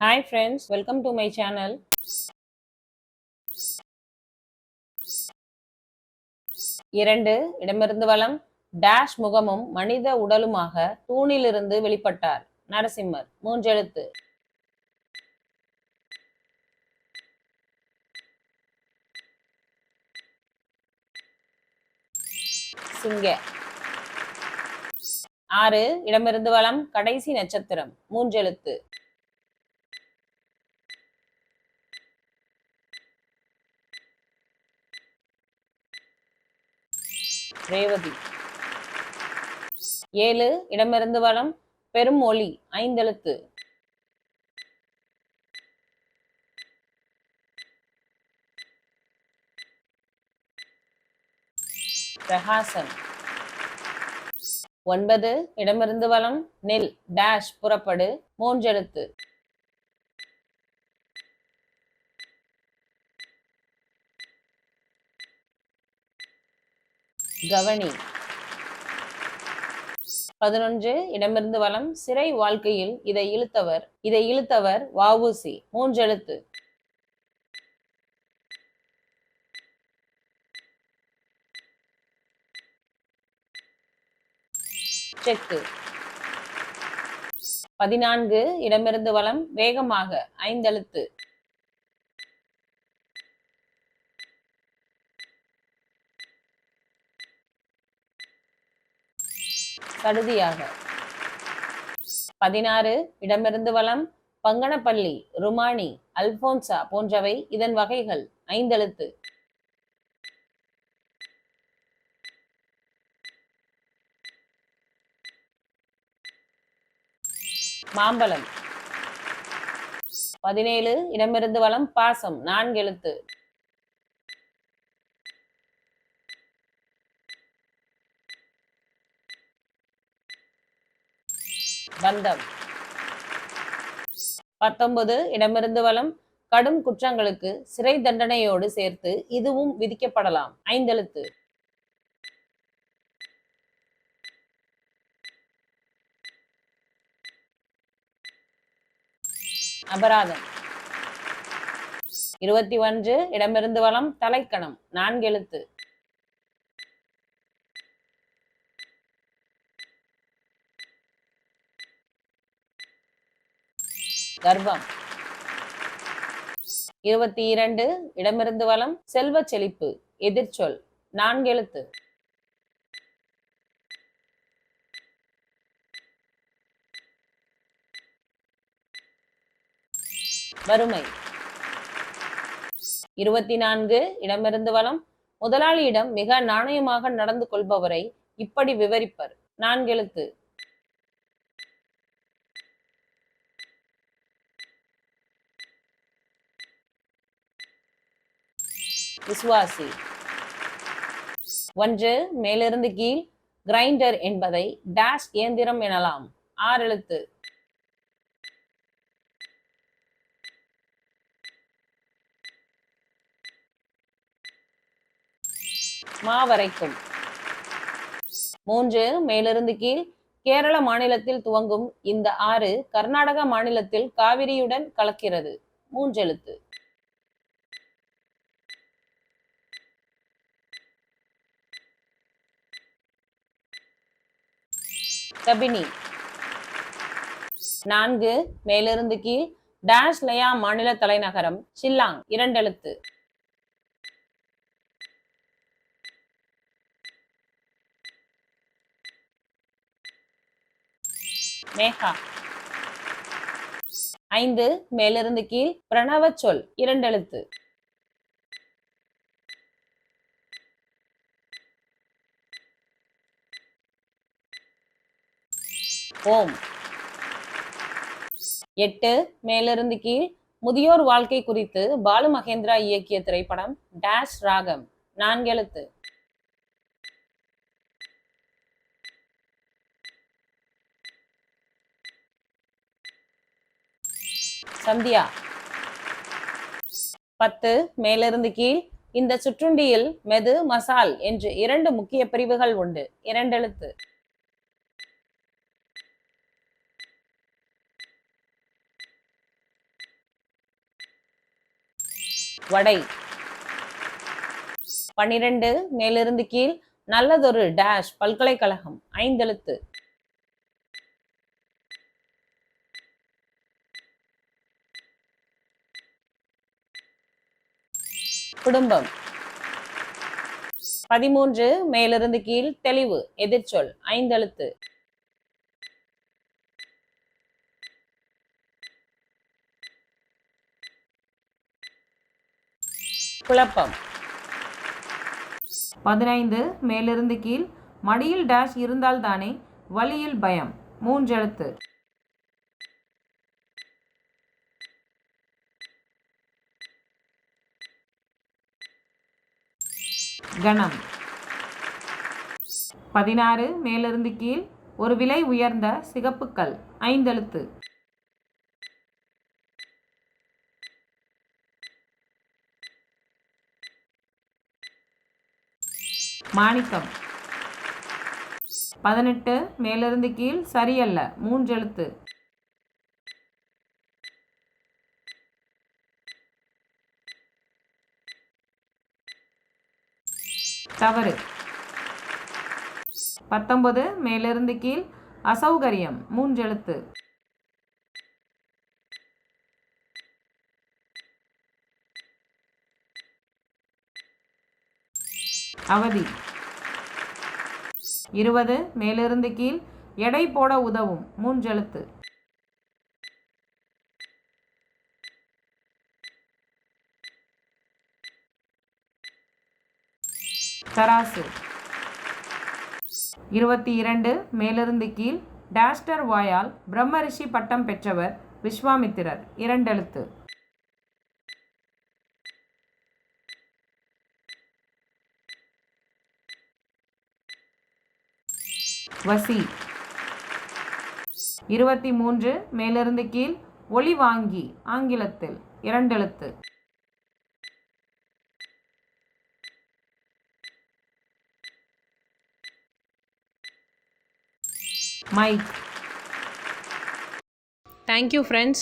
Hi friends, welcome to my channel. 2 இடமிருந்து வலம் dash முகமும் மனித உடலுமாக தூணிலிருந்து வெளிப்பட்டார். நரசிம்மர். 3 எழுத்து. சிங்க. 6 இடமிருந்து வலம் கடைசி நட்சத்திரம். 3 எழுத்து. ரேவதி. 7 இடமிருந்து வலம் பெரும் ஒளி. 5 எழுத்து. பிரகாசம். 9 இடமிருந்து வலம் நெல் டேஷ் புறப்படு. 3 எழுத்து. கவனி. 11 இடமிருந்து வலம் சிறை வாழ்க்கையில் இதை இழுத்தவர் வ.உ.சி. 3 எழுத்து. செக்கு. 14 இடமிருந்து வலம் வேகமாக. 5 எழுத்து. சடுதியாக. 16 இடமிருந்து வலம் பங்கனப்பள்ளி, ருமானி, அல்போன்சா போன்றவை இதன் வகைகள். 5 எழுத்து. மாம்பழம். 17 இடமிருந்து வலம் பாசம். 4 எழுத்து. பந்தம். 19 இடமிருந்து வலம் கடும் குற்றங்களுக்கு சிறை தண்டனையோடு சேர்த்து இதுவும் விதிக்கப்படலாம். 5 எழுத்து. அபராதம். 21 இடமிருந்து வலம் தலைக்கணம். 4 எழுத்து. கர்வம். 22 இடமிருந்து வலம் செல்வ செழிப்பு, எதிர்ச்சொல். 4 எழுத்து. வறுமை. 24 இடமிருந்து வலம் முதலாளியிடம் மிக நாணயமாக நடந்து கொள்பவரை இப்படி விவரிப்பர். 4 எழுத்து. விசுவாசி. 1 மேலிருந்து கீழ் கிரைண்டர் என்பதை டேஷ் இயந்திரம் எனலாம். 6 எழுத்து. மாவரைக்கும். 3 மேலிருந்து கீழ் கேரள மாநிலத்தில் துவங்கும் இந்த ஆறு கர்நாடக மாநிலத்தில் காவிரியுடன் கலக்கிறது. 3 எழுத்து. கபினி. 4 மேலிருந்து கீழ் டேஷ் லயா மாநில தலைநகரம் ஷில்லாங். 2 எழுத்து. மேகா. 5 மேலிருந்து கீழ் பிரணவ சொல். 2 எழுத்து. ஓம். 8 மேலிருந்து கீழ் முதியோர் வாழ்க்கை குறித்து பாலு மகேந்திரா இயக்கிய திரைப்படம் டேஷ் ராகம். 4 எழுத்து. சந்தியா. 10 மேலிருந்து கீழ் இந்த சுற்றுண்டியில் மெது மசால் என்று 2 முக்கிய பிரிவுகள் உண்டு. 2 எழுத்து. வடை. 12 மேலிருந்து கீழ் நல்லதொரு டேஷ் பல்கலைக்கழகம். 5 எழுத்து. குடும்பம். 13 மேலிருந்து கீழ் தெளிவு எதிர்ச்சொல். 5 எழுத்து. குழப்பம். 15 மேலிருந்து கீழ் மடியில் டேஷ் இருந்தால் தானே வழியில் பயம். 3 எழுத்து. கணம். 16 மேலிருந்து கீழ் ஒரு விலை உயர்ந்த சிகப்பு கல். 5 எழுத்து. மாணிக்கம். 18 மேலிருந்து கீழ் சரியல்ல. 3 எழுத்து. தவறு. 19 மேலிருந்து கீழ் அசௌகரியம். 3 எழுத்து. அவதி. 20 மேலிருந்து கீழ் எடை போட உதவும். 3 எழுத்து. தராசு. 22 மேலிருந்து கீழ் டாஸ்டர் வாயால் பிரம்மரிஷி பட்டம் பெற்றவர் விஸ்வாமித்திரர். 2 எழுத்து. வசி. 23 மேலிருந்து கீழ் ஒளி வாங்கி ஆங்கிலத்தில். 2 எழுத்து. மைக். Thank you friends.